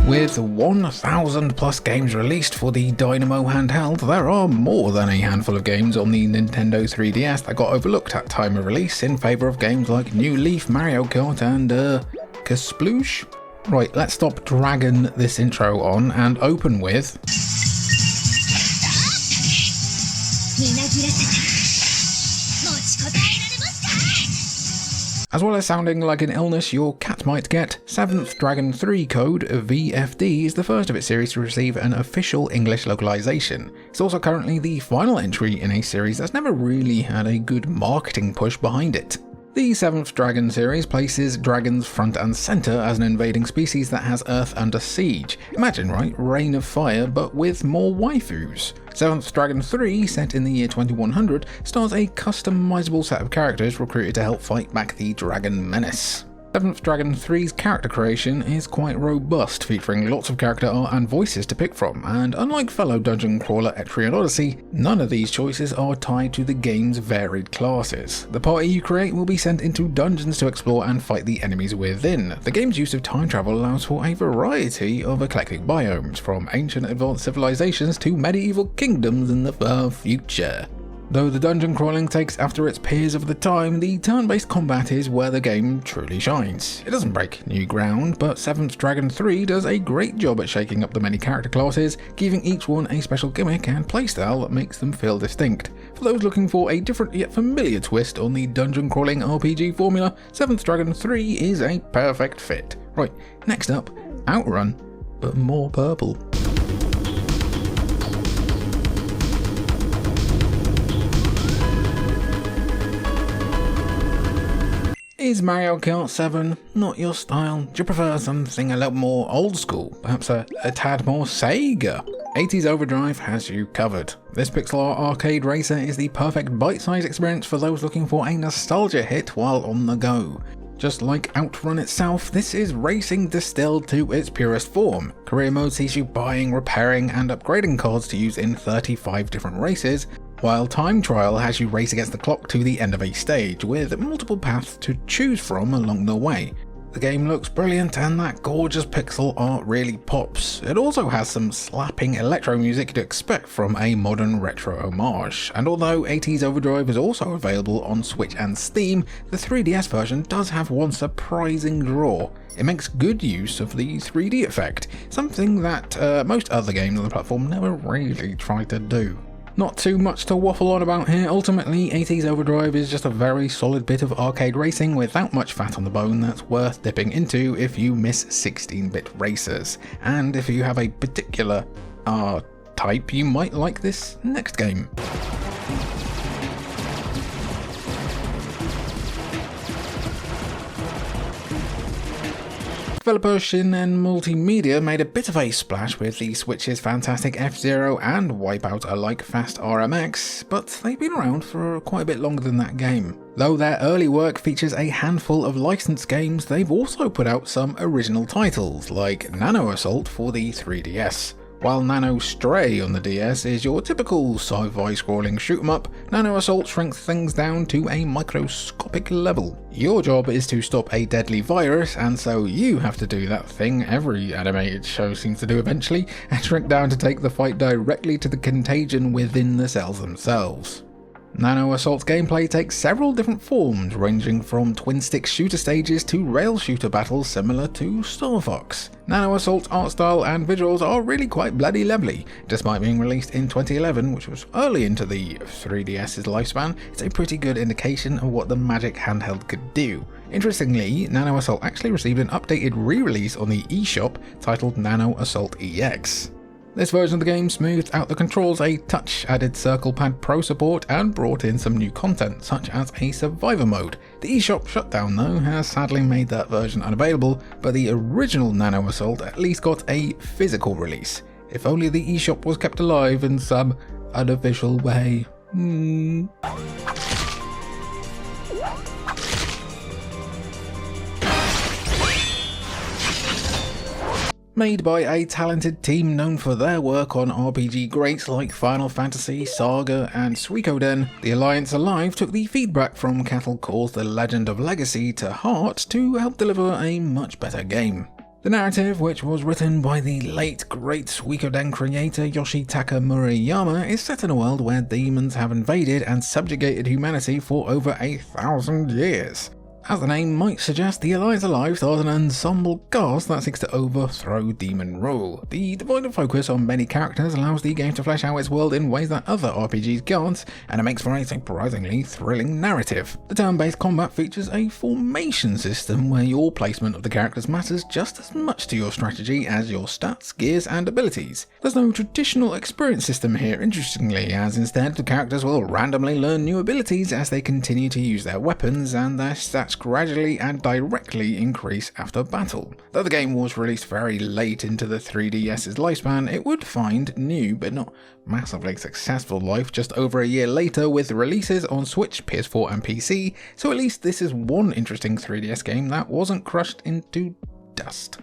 With 1,000 plus games released for the Dynamo handheld, there are more than a handful of games on the Nintendo 3DS that got overlooked at time of release in favour of games like New Leaf, Mario Kart and Kasploosh? Right, let's stop dragging this intro on and open with... As well as sounding like an illness your cat might get, 7th Dragon 3 code VFD is the first of its series to receive an official English localization. It's also currently the final entry in a series that's never really had a good marketing push behind it. The 7th Dragon series places dragons front and centre as an invading species that has Earth under siege. Imagine, right? Reign of Fire, but with more waifus. 7th Dragon 3, set in the year 2100, stars a customizable set of characters recruited to help fight back the Dragon Menace. 7th Dragon 3's character creation is quite robust, featuring lots of character art and voices to pick from, and unlike fellow dungeon crawler Etrian Odyssey, none of these choices are tied to the game's varied classes. The party you create will be sent into dungeons to explore and fight the enemies within. The game's use of time travel allows for a variety of eclectic biomes, from ancient advanced civilizations to medieval kingdoms in the far future. Though the dungeon crawling takes after its peers of the time, the turn-based combat is where the game truly shines. It doesn't break new ground, but 7th Dragon 3 does a great job at shaking up the many character classes, giving each one a special gimmick and playstyle that makes them feel distinct. For those looking for a different yet familiar twist on the dungeon crawling RPG formula, 7th Dragon 3 is a perfect fit. Right, next up, Outrun, but more purple. Is Mario Kart 7 not your style? Do you prefer something a little more old school, perhaps a tad more Sega? 80s Overdrive has you covered. This pixel art arcade racer is the perfect bite-sized experience for those looking for a nostalgia hit while on the go. Just like Outrun itself, this is racing distilled to its purest form. Career mode sees you buying, repairing and upgrading cards to use in 35 different races, while Time Trial has you race against the clock to the end of a stage, with multiple paths to choose from along the way. The game looks brilliant and that gorgeous pixel art really pops. It also has some slapping electro music you'd expect from a modern retro homage, and although 80s Overdrive is also available on Switch and Steam, the 3DS version does have one surprising draw. It makes good use of the 3D effect, something that most other games on the platform never really try to do. Not too much to waffle on about here. Ultimately, 80s Overdrive is just a very solid bit of arcade racing without much fat on the bone that's worth dipping into if you miss 16-bit racers. And if you have a particular type, you might like this next game. Developer Shinnen Multimedia made a bit of a splash with the Switch's fantastic F-Zero and Wipeout alike fast RMX, but they've been around for quite a bit longer than that game. Though their early work features a handful of licensed games, they've also put out some original titles, like Nano Assault for the 3DS. While Nano Stray on the DS is your typical sci-fi scrolling shoot-'em-up, Nano Assault shrinks things down to a microscopic level. Your job is to stop a deadly virus, and so you have to do that thing every animated show seems to do eventually, and shrink down to take the fight directly to the contagion within the cells themselves. Nano Assault's gameplay takes several different forms, ranging from twin-stick shooter stages to rail shooter battles similar to Star Fox. Nano Assault's art style and visuals are really quite bloody lovely. Despite being released in 2011, which was early into the 3DS's lifespan, it's a pretty good indication of what the magic handheld could do. Interestingly, Nano Assault actually received an updated re-release on the eShop titled Nano Assault EX. This version of the game smoothed out the controls a touch, added Circle Pad Pro support, and brought in some new content, such as a survivor mode. The eShop shutdown though has sadly made that version unavailable, but the original Nano Assault at least got a physical release. If only the eShop was kept alive in some unofficial way. Made by a talented team known for their work on RPG greats like Final Fantasy, Saga and Suikoden, the Alliance Alive took the feedback from Cattle Call's The Legend of Legacy to heart to help deliver a much better game. The narrative, which was written by the late great Suikoden creator Yoshitaka Murayama, is set in a world where demons have invaded and subjugated humanity for over 1,000 years. As the name might suggest, the Allies Alive stars an ensemble cast that seeks to overthrow demon rule. The divided focus on many characters allows the game to flesh out its world in ways that other RPGs can't, and it makes for a surprisingly thrilling narrative. The turn-based combat features a formation system where your placement of the characters matters just as much to your strategy as your stats, gears, and abilities. There's no traditional experience system here, interestingly, as instead the characters will randomly learn new abilities as they continue to use their weapons, and their stats gradually and directly increase after battle. Though the game was released very late into the 3DS's lifespan, it would find new but not massively successful life just over a year later with releases on Switch, PS4 and PC, so at least this is one interesting 3DS game that wasn't crushed into dust.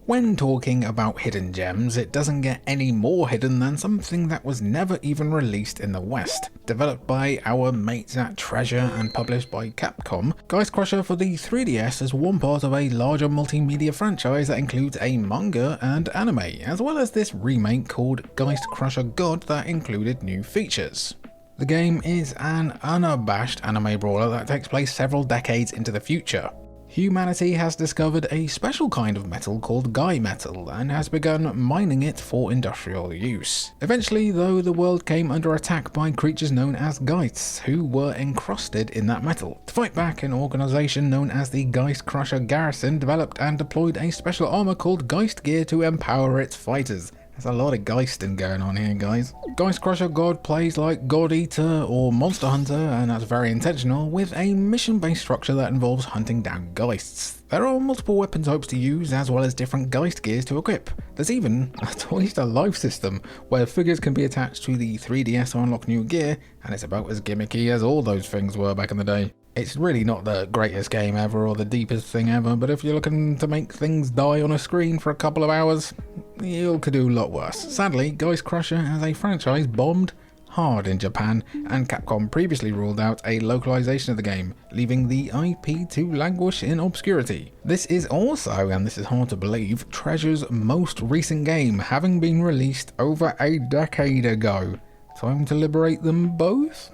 When talking about hidden gems, it doesn't get any more hidden than something that was never even released in the West. Developed by our mates at Treasure and published by Capcom, Geist Crusher for the 3DS is one part of a larger multimedia franchise that includes a manga and anime, as well as this remake called Geist Crusher God that included new features. The game is an unabashed anime brawler that takes place several decades into the future. Humanity has discovered a special kind of metal called Guy Metal and has begun mining it for industrial use. Eventually, though, the world came under attack by creatures known as Geists, who were encrusted in that metal. To fight back, an organization known as the Geist Crusher Garrison developed and deployed a special armor called Geist Gear to empower its fighters. There's a lot of geisting going on here, guys. Geist Crusher God plays like God Eater or Monster Hunter, and that's very intentional, with a mission-based structure that involves hunting down geists. There are multiple weapon types to use, as well as different geist gears to equip. There's even a Toys to Life system, where figures can be attached to the 3DS to unlock new gear, and it's about as gimmicky as all those things were back in the day. It's really not the greatest game ever or the deepest thing ever, but if you're looking to make things die on a screen for a couple of hours, you could do a lot worse. Sadly, Geist Crusher as a franchise bombed hard in Japan, and Capcom previously ruled out a localization of the game, leaving the IP to languish in obscurity. This is also, and this is hard to believe, Treasure's most recent game, having been released over a decade ago. Time to liberate them both?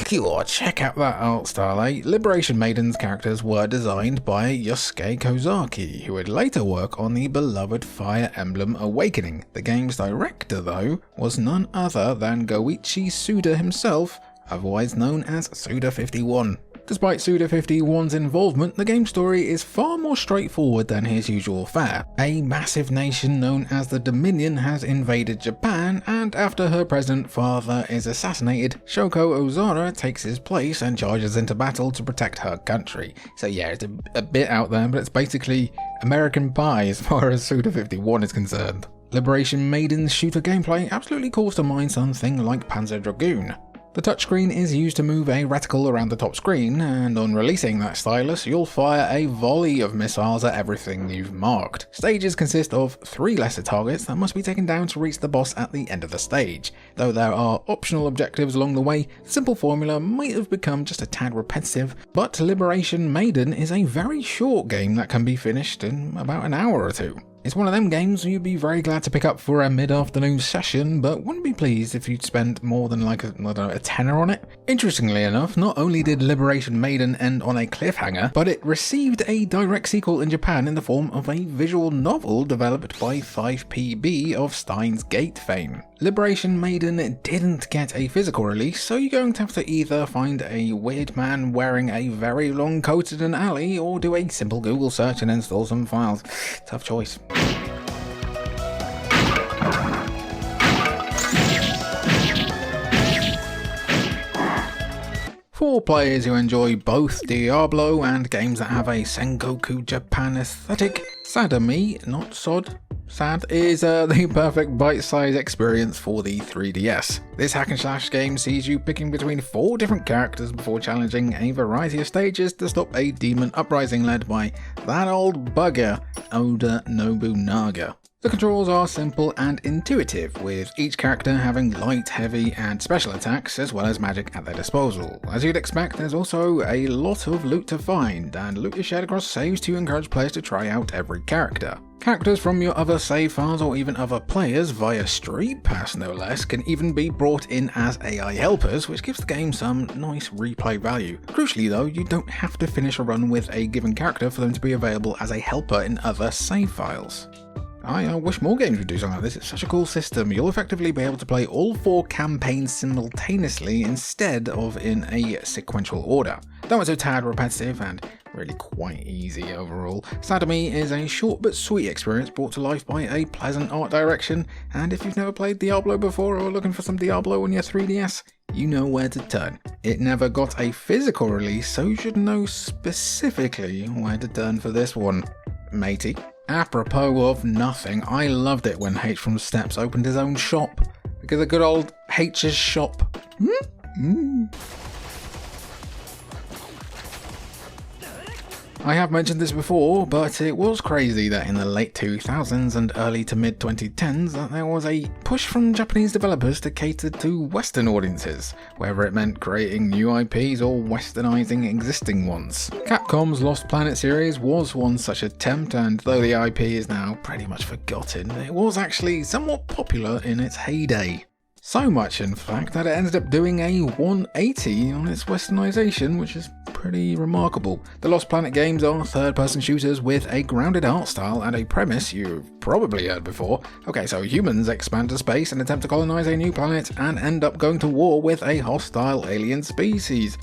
Cool, check out that art style, eh? Liberation Maiden's characters were designed by Yosuke Kozaki, who would later work on the beloved Fire Emblem Awakening. The game's director, though, was none other than Goichi Suda himself, otherwise known as Suda51. Despite Suda51's involvement, the game's story is far more straightforward than his usual fare. A massive nation known as the Dominion has invaded Japan, and after her present father is assassinated, Shoko Ozara takes his place and charges into battle to protect her country. So yeah, it's a bit out there, but it's basically American Pie as far as Suda51 is concerned. Liberation Maiden's shooter gameplay absolutely calls to mind something like Panzer Dragoon. The touchscreen is used to move a reticle around the top screen, and on releasing that stylus, you'll fire a volley of missiles at everything you've marked. Stages consist of 3 lesser targets that must be taken down to reach the boss at the end of the stage. Though there are optional objectives along the way, the simple formula might have become just a tad repetitive, but Liberation Maiden is a very short game that can be finished in about an hour or two. It's one of them games you'd be very glad to pick up for a mid-afternoon session, but wouldn't be pleased if you'd spend more than like a tenner on it. Interestingly enough, not only did Liberation Maiden end on a cliffhanger, but it received a direct sequel in Japan in the form of a visual novel developed by 5PB of Steins Gate fame. Liberation Maiden didn't get a physical release, so you're going to have to either find a weird man wearing a very long coat in an alley, or do a simple Google search and install some files. Tough choice. For players who enjoy both Diablo and games that have a Sengoku Japan aesthetic, Sadami, not Sod, Sad is the perfect bite-sized experience for the 3DS. This hack and slash game sees you picking between 4 different characters before challenging a variety of stages to stop a demon uprising led by that old bugger, Oda Nobunaga. The controls are simple and intuitive, with each character having light, heavy and special attacks as well as magic at their disposal. As you'd expect, there's also a lot of loot to find, and loot is shared across saves to encourage players to try out every character. Characters from your other save files or even other players via Street Pass no less can even be brought in as AI helpers, which gives the game some nice replay value. Crucially though, you don't have to finish a run with a given character for them to be available as a helper in other save files. I wish more games would do something like this. It's such a cool system. You'll effectively be able to play all 4 campaigns simultaneously instead of in a sequential order. That was a tad repetitive and really quite easy overall. Sadami is a short but sweet experience brought to life by a pleasant art direction, and if you've never played Diablo before or looking for some Diablo on your 3DS, you know where to turn. It never got a physical release, so you should know specifically where to turn for this one, matey. Apropos of nothing, I loved it when H from Steps opened his own shop. Look at the good old H's shop. I have mentioned this before, but it was crazy that in the late 2000s and early to mid 2010s that there was a push from Japanese developers to cater to Western audiences, whether it meant creating new IPs or westernizing existing ones. Capcom's Lost Planet series was one such attempt, and though the IP is now pretty much forgotten, it was actually somewhat popular in its heyday. So much, in fact, that it ended up doing a 180 on its westernization, which is pretty remarkable. The Lost Planet games are third-person shooters with a grounded art style and a premise you've probably heard before. Okay, so humans expand to space and attempt to colonize a new planet and end up going to war with a hostile alien species.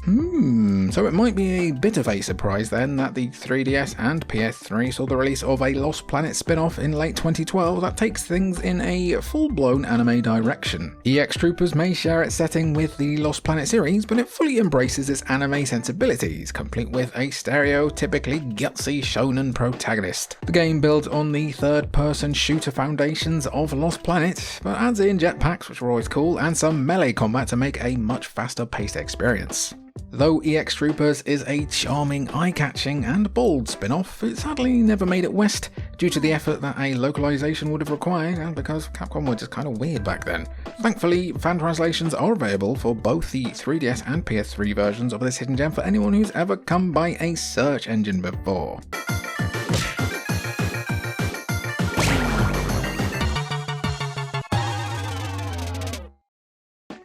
So it might be a bit of a surprise then that the 3DS and PS3 saw the release of a Lost Planet spin-off in late 2012 that takes things in a full-blown anime direction. EX Troopers may share its setting with the Lost Planet series, but it fully embraces its anime sensibilities, complete with a stereotypically gutsy shonen protagonist. The game builds on the third-person shooter foundations of Lost Planet, but adds in jetpacks, which are always cool, and some melee combat to make a much faster-paced experience. Though EX Troopers is a charming, eye-catching and bold spin-off, it sadly never made it west due to the effort that a localization would have required and because Capcom were just kind of weird back then. Thankfully, fan translations are available for both the 3DS and PS3 versions of this hidden gem for anyone who's ever come by a search engine before.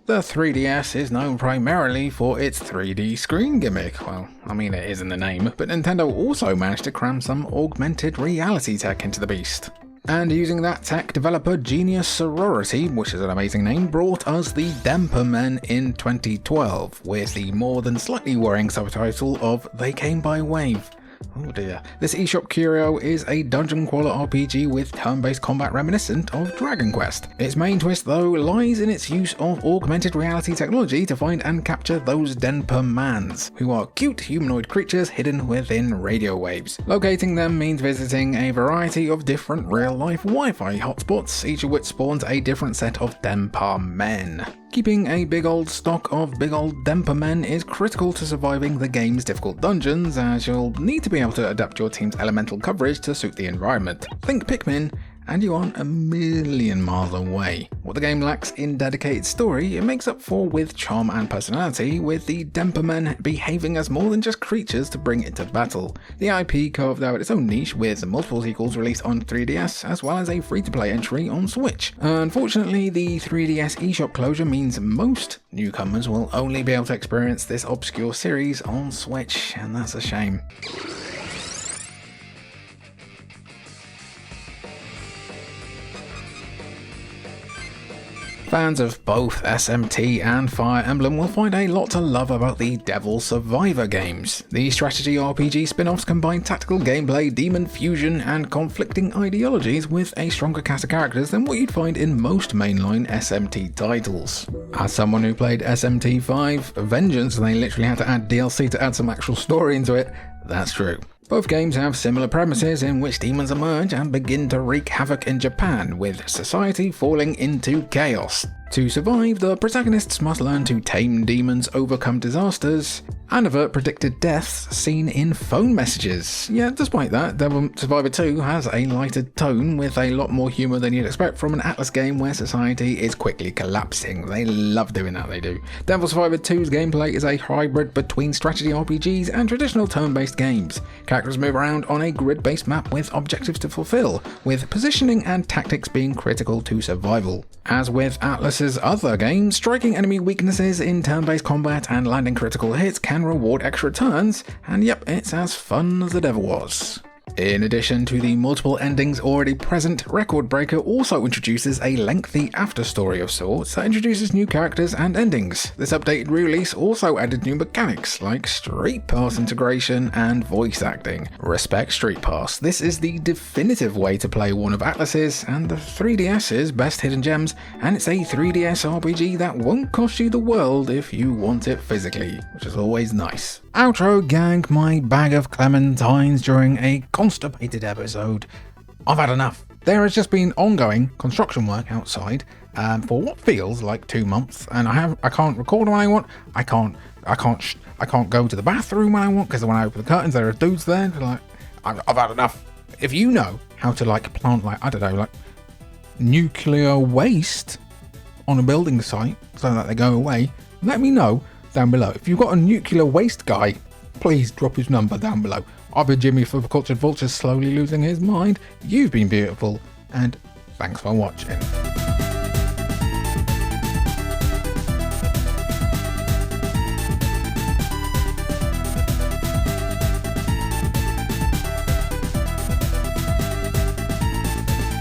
The 3DS is known primarily for its 3D screen gimmick. Well, I mean it is in the name, but Nintendo also managed to cram some augmented reality tech into the beast. And using that tech, developer Genius Sorority, which is an amazing name, brought us the Denpa Men in 2012, with the more than slightly worrying subtitle of They Came by Wave. Oh dear. This eShop curio is a dungeon crawler RPG with turn-based combat reminiscent of Dragon Quest. Its main twist though lies in its use of augmented reality technology to find and capture those Denpa Mans, who are cute humanoid creatures hidden within radio waves. Locating them means visiting a variety of different real-life Wi-Fi hotspots, each of which spawns a different set of Denpa Men. Keeping a big old stock of big old Denpa Men is critical to surviving the game's difficult dungeons, as you'll need to be able to adapt your team's elemental coverage to suit the environment. Think Pikmin, and you aren't a million miles away. What the game lacks in dedicated story, it makes up for with charm and personality, with the Denpa Men behaving as more than just creatures to bring into battle. The IP carved out its own niche with multiple sequels released on 3DS, as well as a free-to-play entry on Switch. Unfortunately, the 3DS eShop closure means most newcomers will only be able to experience this obscure series on Switch, and that's a shame. Fans of both SMT and Fire Emblem will find a lot to love about the Devil Survivor games. These strategy RPG spin-offs combine tactical gameplay, demon fusion, and conflicting ideologies with a stronger cast of characters than what you'd find in most mainline SMT titles. As someone who played SMT 5, Vengeance, they literally had to add DLC to add some actual story into it, that's true. Both games have similar premises in which demons emerge and begin to wreak havoc in Japan, with society falling into chaos. To survive, the protagonists must learn to tame demons, overcome disasters, and avert predicted deaths seen in phone messages. Yeah, despite that, Devil Survivor 2 has a lighter tone with a lot more humour than you'd expect from an Atlas game where society is quickly collapsing. They love doing that, they do. Devil Survivor 2's gameplay is a hybrid between strategy RPGs and traditional turn-based games. Characters move around on a grid-based map with objectives to fulfill, with positioning and tactics being critical to survival. As with Atlas's other games, striking enemy weaknesses in turn-based combat and landing critical hits can reward extra turns, and yep, it's as fun as the devil was. In addition to the multiple endings already present, Record Breaker also introduces a lengthy after-story of sorts that introduces new characters and endings. This updated re-release also added new mechanics like Street Pass integration and voice acting. Respect Street Pass, this is the definitive way to play one of Atlas's and the 3DS's best hidden gems, and it's a 3DS RPG that won't cost you the world if you want it physically, which is always nice. Outro gang, my bag of clementines during a constipated episode. I've had enough. There has just been ongoing construction work outside for what feels like 2 months, and I can't record when I want. I can't go to the bathroom when I want, because when I open the curtains there are dudes there. Like, I've had enough. If you know how to like plant, like, I don't know, like nuclear waste on a building site so that they go away, let me know down below. If you've got a nuclear waste guy, please drop his number down below. I've been Jimmy for Cultured Vultures, slowly losing his mind. You've been beautiful, and thanks for watching.